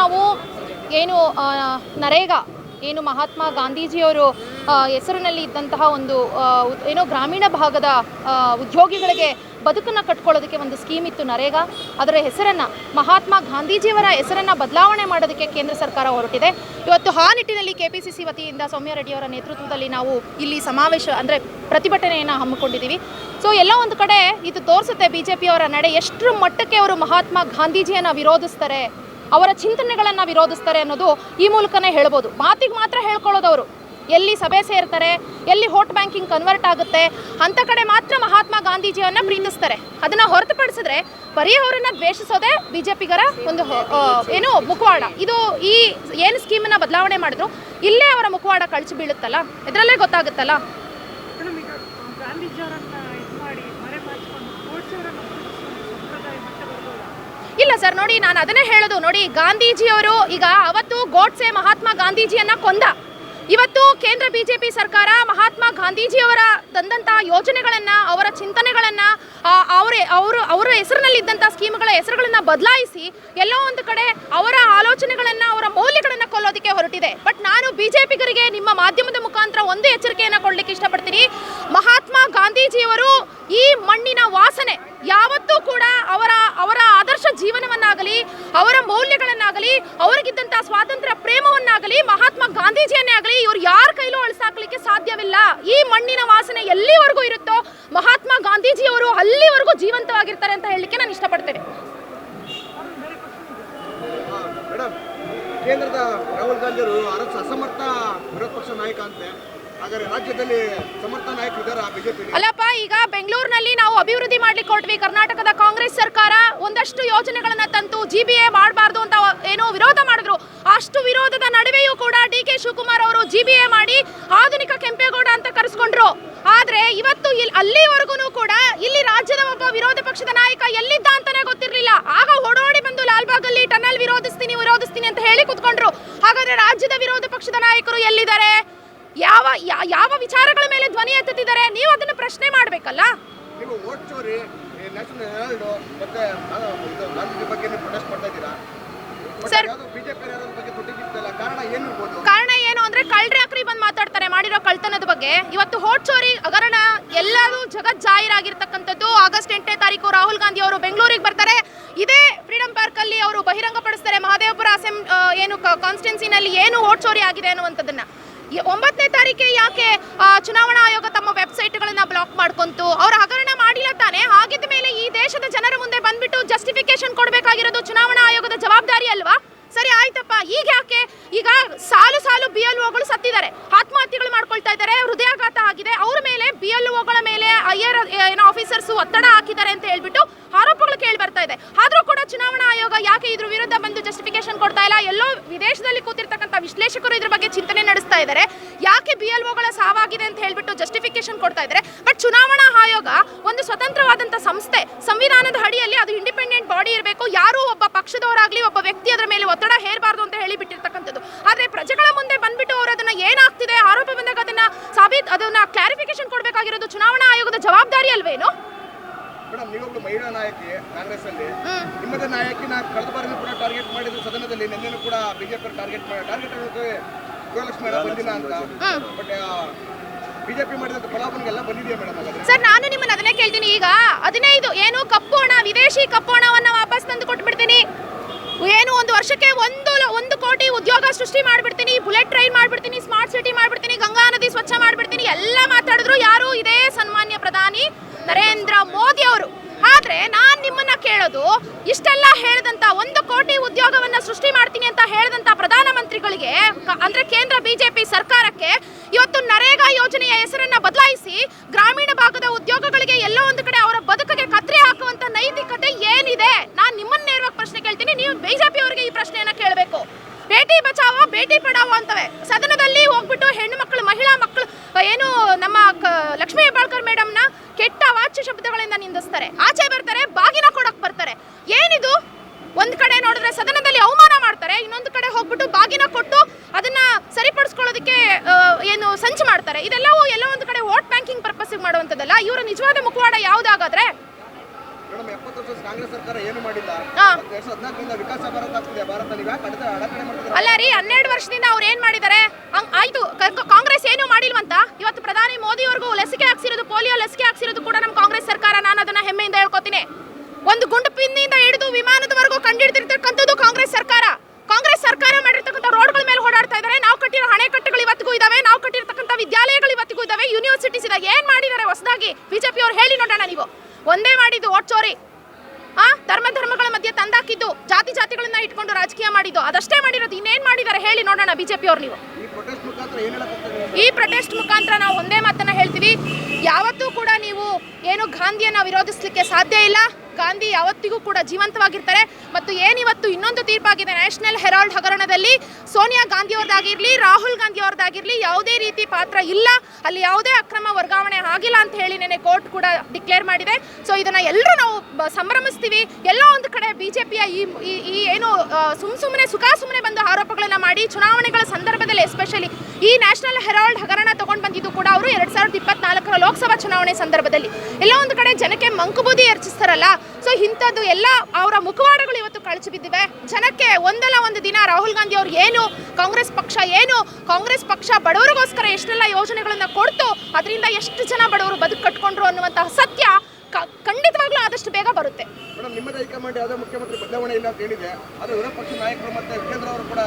ನಾವು ಏನು ನರೇಗಾ ಏನು ಮಹಾತ್ಮ ಗಾಂಧೀಜಿಯವರು ಹೆಸರಿನಲ್ಲಿ ಇದ್ದಂತಹ ಒಂದು ಏನೋ ಗ್ರಾಮೀಣ ಭಾಗದ ಉದ್ಯೋಗಿಗಳಿಗೆ ಬದುಕನ್ನು ಕಟ್ಕೊಳ್ಳೋದಕ್ಕೆ ಒಂದು ಸ್ಕೀಮ್ ಇತ್ತು ನರೇಗಾ. ಅದರ ಹೆಸರನ್ನು ಮಹಾತ್ಮ ಗಾಂಧೀಜಿಯವರ ಹೆಸರನ್ನು ಬದಲಾವಣೆ ಮಾಡೋದಕ್ಕೆ ಕೇಂದ್ರ ಸರ್ಕಾರ ಹೊರಟಿದೆ. ಇವತ್ತು ಆ ನಿಟ್ಟಿನಲ್ಲಿ KPCC ವತಿಯಿಂದ ಸೌಮ್ಯ ರೆಡ್ಡಿಯವರ ನೇತೃತ್ವದಲ್ಲಿ ನಾವು ಇಲ್ಲಿ ಸಮಾವೇಶ ಅಂದರೆ ಪ್ರತಿಭಟನೆಯನ್ನು ಹಮ್ಮಿಕೊಂಡಿದ್ದೀವಿ. ಸೊ ಎಲ್ಲ ಒಂದು ಕಡೆ ಇದು ತೋರಿಸುತ್ತೆ BJPಯವರ ನಡೆ ಎಷ್ಟರ ಮಟ್ಟಕ್ಕೆ ಅವರು ಮಹಾತ್ಮ ಗಾಂಧೀಜಿಯನ್ನು ವಿರೋಧಿಸ್ತಾರೆ, ಅವರ ಚಿಂತನೆಗಳನ್ನು ವಿರೋಧಿಸ್ತಾರೆ ಅನ್ನೋದು ಈ ಮೂಲಕನೇ ಹೇಳ್ಬೋದು. ಮಾತಿಗೆ ಮಾತ್ರ ಹೇಳ್ಕೊಳ್ಳೋದವರು, ಎಲ್ಲಿ ಸಭೆ ಸೇರ್ತಾರೆ, ಎಲ್ಲಿ ವೋಟ್ ಬ್ಯಾಂಕಿಂಗ್ ಕನ್ವರ್ಟ್ ಆಗುತ್ತೆ ಅಂಥ ಕಡೆ ಮಾತ್ರ ಮಹಾತ್ಮ ಗಾಂಧೀಜಿಯನ್ನು ಪ್ರೀತಿಸ್ತಾರೆ. ಅದನ್ನು ಹೊರತುಪಡಿಸಿದ್ರೆ ಬರೀ ಅವರನ್ನು ದ್ವೇಷಿಸೋದೇ BJPಗರ ಒಂದು ಏನು ಮುಖವಾಡ. ಇದು ಈ ಏನು ಸ್ಕೀಮನ್ನು ಬದಲಾವಣೆ ಮಾಡಿದ್ರು ಇಲ್ಲೇ ಅವರ ಮುಖವಾಡ ಕಳಚಿ ಬೀಳುತ್ತಲ್ಲ, ಇದರಲ್ಲೇ ಗೊತ್ತಾಗುತ್ತಲ್ಲ. ಇಲ್ಲ ಸರ್, ನೋಡಿ ನಾನು ಅದನ್ನೇ ಹೇಳೋದು. ನೋಡಿ ಗಾಂಧೀಜಿಯವರು ಈಗ ಅವತ್ತು ಗೋಡ್ಸೆ ಮಹಾತ್ಮ ಗಾಂಧೀಜಿಯನ್ನ ಕೊಂದ. ಇವತ್ತು ಕೇಂದ್ರ BJP ಸರ್ಕಾರ ಮಹಾತ್ಮ ಗಾಂಧೀಜಿಯವರ ತಂದಂಥ ಯೋಜನೆಗಳನ್ನು, ಅವರ ಚಿಂತನೆಗಳನ್ನು, ಅವರ ಹೆಸರಿನಲ್ಲಿದ್ದಂಥ ಸ್ಕೀಮ್ಗಳ ಹೆಸರುಗಳನ್ನು ಬದಲಾಯಿಸಿ ಎಲ್ಲೋ ಒಂದು ಕಡೆ ಅವರ ಆಲೋಚನೆಗಳನ್ನು, ಅವರ ಮೌಲ್ಯಗಳನ್ನು ಕೊಲ್ಲೋದಕ್ಕೆ ಹೊರಟಿದೆ. ಬಟ್ ನಾನು BJPಗರಿಗೆ ನಿಮ್ಮ ಮಾಧ್ಯಮದ ಮುಖಾಂತರ ಒಂದು ಎಚ್ಚರಿಕೆಯನ್ನು ಕೊಡಲಿಕ್ಕೆ ಇಷ್ಟಪಡ್ತೀನಿ. ಮಹಾತ್ಮ ಗಾಂಧೀಜಿಯವರು ಈ ಮಣ್ಣಿನ ವಾಸನೆ, ಯಾವತ್ತೂ ಕೂಡ ಅವರ ಆದರ್ಶ ಜೀವನವನ್ನಾಗಲಿ, ಅವರ ಮೌಲ್ಯಗಳನ್ನಾಗಲಿ, ಅವರಿಗಿದ್ದಂಥ ಸ್ವಾತಂತ್ರ್ಯ ಪ್ರೇಮವನ್ನಾಗಲಿ, ಮಹಾತ್ಮ ಗಾಂಧೀಜಿಯನ್ನೇ ಆಗಲಿ ಇವ್ರು ಯಾರ ಕೈಲೂ ಅಳಿಸಾಕ್ಲಿಕ್ಕೆ ಸಾಧ್ಯವಿಲ್ಲ. ಈ ಮಣ್ಣಿನ ವಾಸನೆ ಎಲ್ಲಿವರೆಗೂ ಇರುತ್ತೋ ಮಹಾತ್ಮ ಗಾಂಧೀಜಿಯವರು ಅಲ್ಲಿವರೆಗೂ ಜೀವಂತವಾಗಿರ್ತಾರೆ ಅಂತ ಹೇಳಲಿಕ್ಕೆ ನಾನು ಇಷ್ಟಪಡ್ತೇನೆ. ಕೇಂದ್ರದ ರಾಹುಲ್ ಗಾಂಧಿ ಅವರು ಅಸಮರ್ಥ ವಿರೋಧ ಪಕ್ಷ ನಾಯಕ ಅಂತೆ, ಹಾಗಾದ್ರೆ ರಾಜ್ಯದಲ್ಲಿ ಸಮರ್ಥ ನಾಯಕರಿದ್ದಾರೆ BJP? ಅಲ್ಲಪ್ಪ, ಈಗ ಬೆಂಗಳೂರಿನಲ್ಲಿ ನಾವು ಅಭಿವೃದ್ಧಿ ಮಾಡ್ಲಿಕ್ಕೆ ಹೊರಟ್ವಿ. ಕರ್ನಾಟಕದ ಕಾಂಗ್ರೆಸ್ ಸರ್ಕಾರ ಒಂದಷ್ಟು ಯೋಜನೆಗಳನ್ನ ತಂತು, GBA ಮಾಡಬಾರ್ದು ಅಂತ ಏನೋ ವಿರೋಧ ಮಾಡಿದ್ರು. ಅಷ್ಟು ವಿರೋಧದ ನಡುವೆಯೂ ಕೂಡ DK ಶಿವಕುಮಾರ್ ಅವರು GBA ಮಾಡಿ ಆಧುನಿಕ ಕೆಂಪೇಗೌಡ ಅಂತ ಕರೆಸ್ಕೊಂಡ್ರು. ಆದ್ರೆ ಇವತ್ತು ಅಲ್ಲಿವರೆಗೂ ಕೂಡ ಇಲ್ಲಿ ರಾಜ್ಯದ ಒಬ್ಬ ವಿರೋಧ ಪಕ್ಷದ ನಾಯಕ ಎಲ್ಲಿದ್ದ ಅಂತಾನೆ ಗೊತ್ತಿರಲಿಲ್ಲ. ಆಗ ಓಡೋಡಿ ಬಂದು ಲಾಲ್ಬಾಗಲ್ಲಿ ಟನಲ್ ವಿರೋಧಿಸ್ತೀನಿ ಅಂತ ಹೇಳಿ ಕುತ್ಕೊಂಡ್ರು. ಹಾಗಾದ್ರೆ ರಾಜ್ಯದ ವಿರೋಧ ಪಕ್ಷದ ನಾಯಕರು ಎಲ್ಲಿದ್ದಾರೆ? ಯಾವ ವಿಚಾರಗಳ ಮೇಲೆ ಧ್ವನಿ ಎತ್ತುತ್ತಿದ್ದಾರೆ? ನೀವು ಅದನ್ನು ಪ್ರಶ್ನೆ ಮಾಡಬೇಕಲ್ಲ. ನೀವು ವೋಟ್ ಚೋರಿ, ನ್ಯಾಷನಲ್ ಹೆರಾಲ್ಡ್ ಮತ್ತೆ ಗಾಂಧಿ ಬಗ್ಗೆ ನೀವು ಪ್ರೊಟೆಸ್ಟ್ ಮಾಡ್ತಾ ಇದ್ದೀರಾ ಸರ್. ಬಿಜೆಪಿ ಬಗ್ಗೆ ತುಟಿಬಿತ್ತಲ್ಲ, ಕಾರಣ ಏನು ಇರಬಹುದು? ಕಾರಣ ಏನು ಅಂದ್ರೆ ಕಳ್ಳರೆ ಅಕ್ರಿ ಬಂದು ಮಾತಾಡ್ತಾರೆ ಮಾಡಿರೋ ಕಳ್ತನದ ಬಗ್ಗೆ. ಇವತ್ತು ವೋಟ್ ಚೋರಿ ಹಗರಣ ಎಲ್ಲರೂ ಜಗತ್ ಜಾಹೀರಾಗಿರ್ತಕ್ಕಂಥದ್ದು. ಆಗಸ್ಟ್ 8ನೇ ತಾರೀಕು ರಾಹುಲ್ ಗಾಂಧಿ ಅವರು ಬೆಂಗಳೂರಿಗೆ ಬರ್ತಾರೆ. ಇದೇ ಫ್ರೀಡಂ ಪಾರ್ಕ್ ಅಲ್ಲಿ ಅವರು ಬಹಿರಂಗಪಡಿಸ್ತಾರೆ ಮಹದೇವಪುರ ಏನು ಕಾನ್ಸ್ಟಿಟ್ಯೂನ್ಸಿನಲ್ಲಿ ಏನು ವೋಟ್ ಚೋರಿ ಆಗಿದೆ ಅನ್ನುವಂಥದ್ದನ್ನ. 9ನೇ ತಾರೀಕೆ ಯಾಕೆ ಚುನಾವಣಾ ಆಯೋಗ ತಮ್ಮ ವೆಬ್ಸೈಟ್ಗಳನ್ನ ಬ್ಲಾಕ್ ಮಾಡ್ಕೊಂತು? ಅವ್ರ ಹಗರಣ ಮಾಡಿಲ್ಲ ತಾನೆ. ಹಾಗಿದ್ದ ಮೇಲೆ ಈ ದೇಶದ ಜನರ ಮುಂದೆ ಬಂದ್ಬಿಟ್ಟು ಜಸ್ಟಿಫಿಕೇಶನ್ ಕೊಡಬೇಕಾಗಿರೋದು ಚುನಾವಣಾ ಆಯೋಗದ ಜವಾಬ್ದಾರಿ ಅಲ್ವಾ? ಸರಿ ಆಯ್ತಪ್ಪ, ಈಗ ಯಾಕೆ? ಈಗ ಸಾಲು BLOಗಳು ಸತ್ತಿದ್ದಾರೆ, ಆತ್ಮಹತ್ಯೆಗಳು ಮಾಡ್ಕೊಳ್ತಾ ಇದ್ದಾರೆ, ಹೃದಯಾಘಾತ ಆಗಿದೆ. ಅವ್ರ ಮೇಲೆ BLOಗಳ ಮೇಲೆ ಹೈಯರ್ ಆಫೀಸರ್ಸ್ ಒತ್ತಡ ಹಾಕಿದ್ದಾರೆ ಅಂತ ಹೇಳ್ಬಿಟ್ಟು ಆರೋಪಗಳು ಕೇಳಿ ಬರ್ತಾ ಇದೆ. ಆದ್ರೂ ಕೂಡ ಚುನಾವಣಾ ಆಯೋಗ ಯಾಕೆ ಇದ್ರ ವಿರುದ್ಧ ಬಂದು ಜಸ್ಟಿಫಿಕೇಶನ್ ಕೊಡ್ತಾ ಇಲ್ಲ? ಎಲ್ಲೋ ವಿದೇಶದಲ್ಲಿ ಕೂತಿರ್ತಕ್ಕಂಥ ವಿಶ್ಲೇಷಕರು ಇದ್ರ ಬಗ್ಗೆ ಚಿಂತನೆ ನಡೆಸ್ತಾ ಇದ್ದಾರೆ. ಯಾಕೆ BLOಗಳ ಸಾವಾಗಿದೆ ಅಂತ ಹೇಳ್ಬಿಟ್ಟು ಜಸ್ಟಿಫಿಕೇಶನ್ ಕೊಡ್ತಾ ಇದ್ದಾರೆ. ಬಟ್ ಚುನಾವಣಾ ಆಯೋಗ ಒಂದು ಸ್ವತಂತ್ರವಾದಂಥ ಸಂಸ್ಥೆ, ಸಂವಿಧಾನದ ಅಡಿಯಲ್ಲಿ ಅದು ಇಂಡಿಪೆಂಡೆಂಟ್ ಬಾಡಿ ಇರಬೇಕು. ಯಾರು ಒಬ್ಬ ಪಕ್ಷದವರಾಗ್ಲಿ ಒಬ್ಬ ವ್ಯಕ್ತಿ ಅದರ ಮೇಲೆ ಒತ್ತಡ ಹೇರಬಾರ್ದು ಅಂತ ಹೇಳಿ ಬಿಟ್ಟಿರ್ತಕ್ಕಂಥದ್ದು. ಆದ್ರೆ ಪ್ರಜೆಗಳ ಮುಂದೆ ಬಂದ್ಬಿಟ್ಟು ಅವರು ಅದನ್ನ ಏನಾಗ್ತಿದೆ ಆರೋಪ ಬಂದಾಗ ಅದನ್ನ ಕ್ಲಾರಿಫಿಕೇಶನ್ ಕೊಡಬೇಕಾಗಿರೋದು ಚುನಾವಣಾ ಆಯೋಗದ ಜವಾಬ್ದಾರಿ ಅಲ್ವೇನು? ಮೇಡಮ್, ನೀವೊಬ್ಬರು ಮಹಿಳಾ ನಾಯಕಿ ಕಾಂಗ್ರೆಸ್ ಅಲ್ಲಿ, ನಿಮ್ಮದೇ ನಾಯಕಿನ ಕಳೆದ ಬಾರಿನೂ ಕೂಡ ಟಾರ್ಗೆಟ್ ಮಾಡಿದ್ರು ಸದನದಲ್ಲಿ. ನಿನ್ನೆನೂ ಕೂಡ BJP ಟಾರ್ಗೆಟ್ ಗೃಹಲಕ್ಷ್ಮಿ ಬಂದಿಲ್ಲ ಅಂತ. ಬಟ್ BJP ಮಾಡಿದಂತ ಫಲಾಫಲಗೆಲ್ಲ ಬಂದಿದೆಯಾ ಮೇಡಮ್? ಸರ್, ನಾನು ನಿಮ್ಮನ್ನ ಅದನ್ನೇ ಕೇಳ್ತೀನಿ. ಈಗ 15 ಏನು ಕಪ್ಪು ಹಣ, ವಿದೇಶಿ ಕಪ್ಪು ಹಣವನ್ನ ವಾಪಸ್ ತಂದು ಕೊಟ್ಬಿಡ್ತೀನಿ. ಏನು ಒಂದು ವರ್ಷಕ್ಕೆ 1 ಕೋಟಿ ಉದ್ಯೋಗ ಸೃಷ್ಟಿ ಮಾಡ್ಬಿಡ್ತೀನಿ, ಬುಲೆಟ್ ಟ್ರೈನ್ ಮಾಡ್ಬಿಡ್ತೀನಿ, ಸ್ಮಾರ್ಟ್ ಸಿಟಿ ಮಾಡ್ಬಿಡ್ತೀನಿ, ಗಂಗಾ ನದಿ ಸ್ವಚ್ಛ ಮಾಡ್ಬಿಡ್ತೀನಿ ಎಲ್ಲ ಮಾತಾಡಿದ್ರು ಯಾರು? ಇದೇ ಸನ್ಮಾನ್ಯ ಪ್ರಧಾನಿ ನರೇಂದ್ರ ಮೋದಿ ಅವರು. ಆದ್ರೆ ನಾನ್ ನಿಮ್ಮನ್ನ ಕೇಳೋದು, ಇಷ್ಟೆಲ್ಲ ಹೇಳಿದಂತ 1 ಕೋಟಿ ಉದ್ಯೋಗವನ್ನ ಸೃಷ್ಟಿ ಮಾಡ್ತೀನಿ ಅಂತ ಹೇಳಿದಂತ ಪ್ರಧಾನಮಂತ್ರಿಗಳಿಗೆ ಅಂದ್ರೆ ಕೇಂದ್ರ BJP ಸರ್ಕಾರಕ್ಕೆ ಇವತ್ತು ನರೇಗಾ ಯೋಜನೆಯ ಹೆಸರನ್ನ ಬದಲಾಯಿಸಿ ಗ್ರಾಮೀಣ ಭಾಗದ ಉದ್ಯೋಗಗಳಿಗೆ ಎಲ್ಲೋ ಒಂದು ಕಡೆ ಅವರ ಬದುಕಿಗೆ ಕತ್ರಿ ಹಾಕುವಂತ ನೈತಿಕತೆ ಏನಿದೆ? ನಾನ್ ನಿಮ್ಮನ್ನ ನೇರವಾಗಿ ಪ್ರಶ್ನೆ ಕೇಳ್ತೀನಿ. ನೀವು BJP ಅವರಿಗೆ ಈ ಪ್ರಶ್ನೆಯನ್ನ ಕೇಳಬೇಕು. ಬೇಟಿ ಬಚಾವೋ ಬೇಟಿ ಪಡಾವೋ ಅಂತವೆ ಸದನದಲ್ಲಿ ಹೋಗ್ಬಿಟ್ಟು ಹೆಣ್ಣು ಮಕ್ಕಳು, ಮಹಿಳಾ ಮಕ್ಕಳು ಏನು ನಮ್ಮ ಲಕ್ಷ್ಮೀ ಹೆಬ್ಬಾಳ್ಕರ್ ಮೇಡಮ್ನ ಕೆಟ್ಟ ವಾಚ್ಯ ಶಬ್ದಗಳಿಂದ ನಿಂದಿಸ್ತಾರೆ. ಆಚೆ ಬರ್ತಾರೆ, ಬಾಗಿನ ಕೊಡಕ್ ಬರ್ತಾರೆ. ಏನಿದು? ಒಂದ್ ಕಡೆ ನೋಡಿದ್ರೆ ಸದನದಲ್ಲಿ ಅವಮಾನ ಮಾಡ್ತಾರೆ, ಇನ್ನೊಂದು ಕಡೆ ಹೋಗ್ಬಿಟ್ಟು ಬಾಗಿನ ಕೊಟ್ಟು ಅದನ್ನ ಸರಿಪಡಿಸ್ಕೊಳ್ಳೋದಕ್ಕೆ ಏನು ಸಂಚು ಮಾಡ್ತಾರೆ. ಇದೆಲ್ಲವೂ ಎಲ್ಲೋ ಒಂದು ಕಡೆ ವೋಟ್ ಬ್ಯಾಂಕಿಂಗ್ ಪರ್ಪಸ್ ಮಾಡುವಂತದ್ದಲ್ಲ. ಇವರ ನಿಜವಾದ ಮುಖವಾಡ ಯಾವ್ದಾಗಾದ್ರೆ ಮೇಡಮ್ 70 ವರ್ಷ ಕಾಂಗ್ರೆಸ್ ಸರ್ಕಾರ ಏನು ಮಾಡಿಲ್ಲ. 2014 ವಿಕಾಸ ಭಾರತ ಆಗ್ತಿದೆ ಭಾರತ, ನೀವು ಯಾಕೆ ಅಡಚಣೆ ಮಾಡ್ತಿದ್ದೀರಾ? ಅಲ್ಲ ರೀ, 12 ವರ್ಷದಿಂದ ಅವ್ರು ಏನ್ ಮಾಡಿದ್ದಾರೆ? ಆಯ್ತು, ಕಾಂಗ್ರೆಸ್ ಏನು ಮಾಡಿಲ್ವಂತ. ಇವತ್ತು ಪ್ರಧಾನಿ ಮೋದಿ ಅವ್ರಿಗೂ ಲಸಿಕೆ ಹಾಕ್ಸಿರೋದು, ಪೋಲಿಯೋ ಲಸಿಕೆ ಹಾಕ್ಸಿರೋದು ಕೂಡ ನಮ್ಮ ಕಾಂಗ್ರೆಸ್ ಸರ್ಕಾರ. ನಾನು ಅದನ್ನ ಹೆಮ್ಮೆಯಿಂದ ಹೇಳ್ಕೊತೀನಿ. ಒಂದು ಗುಂಡು ಪಿನ್ನಿಂದ ಹಿಡಿದು ವಿಮಾನದವರೆಗೂ ಕಂಡಿಡ್ದಿರ್ತಕ್ಕಂಥದ್ದು ಕಾಂಗ್ರೆಸ್ ಸರ್ಕಾರ. ಕಾಂಗ್ರೆಸ್ ಸರ್ಕಾರ ಮಾಡಿರ್ತಕ್ಕಂಥ ರೋಡ್ಗಳ ಮೇಲೆ ಓಡಾಡ್ತಾ ಇದ್ದಾರೆ. ನಾವು ಕಟ್ಟಿರೋ ಅಣೆಕಟ್ಟೆಗಳು ಇವತ್ತಿಗೂ ಇದಾವೆ, ನಾವು ಕಟ್ಟಿರ್ತಕ್ಕಂಥ ವಿದ್ಯಾಲಯಗಳು ಇವತ್ತಿಗೂ ಇದಾವೆ, ಯೂನಿವರ್ಸಿಟೀಸ್ ಇದಾವೆ. ಏನ್ ಮಾಡಿದ್ದಾರೆ ಹೊಸದಾಗಿ ಬಿಜೆಪಿ ಅವ್ರು ಹೇಳಿ ನೋಡೋಣ. ನೀವು ಒಂದೇ ಮಾಡಿದ್ದು ಓಟ್ ಚೋರಿ, ಧರ್ಮಗಳ ಮಧ್ಯೆ ತಂದಾಕಿದ್ದು, ಜಾತಿಗಳನ್ನ ಇಟ್ಕೊಂಡು ರಾಜಕೀಯ ಮಾಡಿದ್ದು, ಅದಷ್ಟೇ ಮಾಡಿರೋದು. ಇನ್ನೇನ್ ಮಾಡಿದ್ದಾರೆ ಹೇಳಿ ನೋಡೋಣ ಬಿಜೆಪಿ ಅವ್ರು. ನೀವು ಈ ಪ್ರೊಟೆಸ್ಟ್ ಮುಖಾಂತರ ನಾವು ಒಂದೇ ಮಾತನ್ನ ಹೇಳ್ತೀವಿ, ಯಾವತ್ತೂ ಕೂಡ ನೀವು ಏನು ಗಾಂಧಿಯನ್ನ ವಿರೋಧಿಸಲಿಕ್ಕೆ ಸಾಧ್ಯ ಇಲ್ಲ. ಗಾಂಧಿ ಯಾವತ್ತಿಗೂ ಕೂಡ ಜೀವಂತವಾಗಿರ್ತಾರೆ. ಮತ್ತು ಏನಿವತ್ತು ಇನ್ನೊಂದು ತೀರ್ಪಾಗಿದೆ ನ್ಯಾಷನಲ್ ಹೆರಾಲ್ಡ್ ಹಗರಣದಲ್ಲಿ, ಸೋನಿಯಾ ಗಾಂಧಿ ಅವ್ರದ್ದಾಗಿರ್ಲಿ, ರಾಹುಲ್ ಗಾಂಧಿ ಅವ್ರದ್ದಾಗಿರ್ಲಿ ಯಾವುದೇ ರೀತಿ ಪಾತ್ರ ಇಲ್ಲ, ಅಲ್ಲಿ ಯಾವುದೇ ಅಕ್ರಮ ವರ್ಗಾವಣೆ ಆಗಿಲ್ಲ ಅಂತ ಹೇಳಿ ನೆನೆ ಕೋರ್ಟ್ ಕೂಡ ಡಿಕ್ಲೇರ್ ಮಾಡಿದೆ. ಸೊ ಇದನ್ನ ಎಲ್ಲರೂ ನಾವು ಸಂಭ್ರಮಿಸ್ತೀವಿ. ಎಲ್ಲೋ ಒಂದು ಕಡೆ ಬಿಜೆಪಿಯ ಈ ಏನು ಸುಮ್ಮನೆ ಬಂದು ಆರೋಪಗಳನ್ನ ಮಾಡಿ ಚುನಾವಣೆಗಳ ಸಂದರ್ಭದಲ್ಲಿ, ಎಸ್ಪೆಷಲಿ ಈ ನ್ಯಾಷನಲ್ ಹೆರಾಲ್ಡ್ ಹಗರಣ ತಗೊಂಡು ಬಂದಿದ್ದು ಕೂಡ ಅವರು 2024 ಲೋಕಸಭಾ ಚುನಾವಣೆ ಸಂದರ್ಭದಲ್ಲಿ ಎಲ್ಲೋ ಒಂದು ಕಡೆ ಜನಕ್ಕೆ ಮಂಕುಬೂದಿ ಎರಚಿಸ್ತಾರಲ್ಲ. ಸೊ ಇಂಥದ್ದು ಎಲ್ಲ ಅವರ ಮುಖವಾಡಗಳು ಇವತ್ತು ಕಳಚಿ ಬಿದ್ದಿವೆ. ಜನಕ್ಕೆ ಒಂದಲ್ಲ ಒಂದು ದಿನ ರಾಹುಲ್ ಗಾಂಧಿ ಅವರು ಏನು, ಕಾಂಗ್ರೆಸ್ ಪಕ್ಷ ಬಡವರಿಗೋಸ್ಕರ ಎಷ್ಟೆಲ್ಲ ಯೋಜನೆಗಳನ್ನ ಕೊಡ್ತು, ಅದರಿಂದ ಎಷ್ಟು ಜನ ಬಡವರು ಬದುಕು ಕಟ್ಕೊಂಡ್ರು ಅನ್ನುವಂತಹ ಸತ್ಯ ಖಂಡಿತವಾಗ್ಲೂ ಆದಷ್ಟು ಬೇಗ ಬರುತ್ತೆ. ಮೇಡಮ್, ನಿಮ್ಮದ ಹೈಕಮಾಂಡ್ ಯಾವುದೇ ಮುಖ್ಯಮಂತ್ರಿ ಬದಲಾವಣೆ ಇಲ್ಲ ಅಂತ ಹೇಳಿದೆ, ಅದು ವಿರೋಧ ಪಕ್ಷದ ನಾಯಕರು ಮತ್ತೆ ಕೇಂದ್ರ ಅವರು ಕೂಡ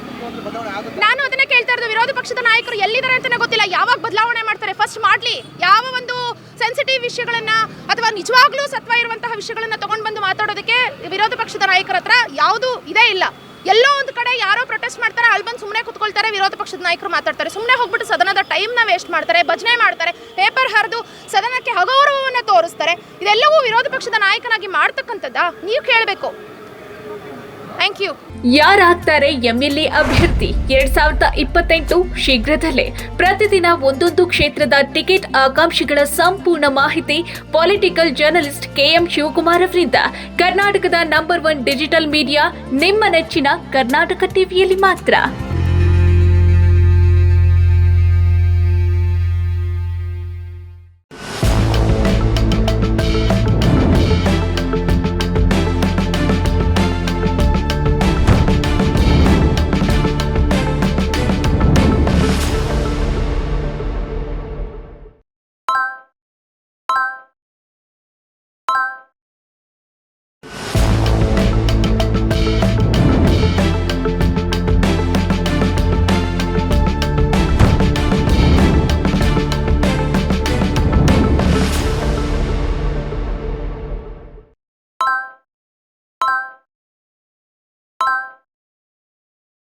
ಮುಖ್ಯಮಂತ್ರಿ ಬದಲಾವಣೆ ಆಗುತ್ತೆ. ನಾನು ಅದನ್ನೇ ಕೇಳ್ತಾ ಇರೋದು, ವಿರೋಧ ಪಕ್ಷದ ನಾಯಕರು ಎಲ್ಲಿದ್ದಾರೆ ಅಂತಾನೆ ಗೊತ್ತಿಲ್ಲ. ಯಾವಾಗ ಬದಲಾವಣೆ ಮಾಡ್ತಾರೆ? ಫಸ್ಟ್ ಮಾಡ್ಲಿ. ಯಾವ ಒಂದು ಸೆನ್ಸಿಟಿವ್ ವಿಷಯಗಳನ್ನ ಅಥವಾ ನಿಜವಾಗ್ಲೂ ಸತ್ವ ಇರುವಂತಹ ವಿಷಯಗಳನ್ನ ತಗೊಂಡು ಬಂದು ಮಾತಾಡೋದಕ್ಕೆ ವಿರೋಧ ಪಕ್ಷದ ನಾಯಕರ ಹತ್ರ ಯಾವುದು ಇದೇ ಇಲ್ಲ. ಎಲ್ಲೋ ಒಂದು ಕಡೆ ಯಾರೋ ಪ್ರೊಟೆಸ್ಟ್ ಮಾಡ್ತಾರೆ, ಅಲ್ಲಿ ಬಂದು ಸುಮ್ಮನೆ ಕುತ್ಕೊಳ್ತಾರೆ, ವಿರೋಧ ಪಕ್ಷದ ನಾಯಕರು ಮಾತಾಡ್ತಾರೆ. ಸುಮ್ಮನೆ ಹೋಗ್ಬಿಟ್ಟು ಸದನದ ಟೈಮ್ನ ವೇಸ್ಟ್ ಮಾಡ್ತಾರೆ, ಭಜನೆ ಮಾಡ್ತಾರೆ, ಪೇಪರ್ ಹರಿದು ಸದನಕ್ಕೆ ಅಗೌರವವನ್ನು ತೋರಿಸ್ತಾರೆ. ಇದೆಲ್ಲವೂ ವಿರೋಧ ಪಕ್ಷದ ನಾಯಕನಾಗಿ ಮಾಡ್ತಕ್ಕಂಥದ್ದಾ? ನೀವು ಕೇಳಬೇಕು. Thank you. ಯಾರಾಗ್ತಾರೆ ಎಂಎಲ್ಎ ಅಭ್ಯರ್ಥಿ 2028 ಶೀಘ್ರದಲ್ಲೇ. ಪ್ರತಿದಿನ ಒಂದೊಂದು ಕ್ಷೇತ್ರದ ಟಿಕೆಟ್ ಆಕಾಂಕ್ಷಿಗಳ ಸಂಪೂರ್ಣ ಮಾಹಿತಿ ಪೊಲಿಟಿಕಲ್ ಜರ್ನಲಿಸ್ಟ್ KM ಶಿವಕುಮಾರ್ ಅವರಿಂದ. ಕರ್ನಾಟಕದ ನಂಬರ್ 1 ಡಿಜಿಟಲ್ ಮೀಡಿಯಾ ನಿಮ್ಮ ನೆಚ್ಚಿನ ಕರ್ನಾಟಕ ಟಿವಿಯಲ್ಲಿ ಮಾತ್ರ.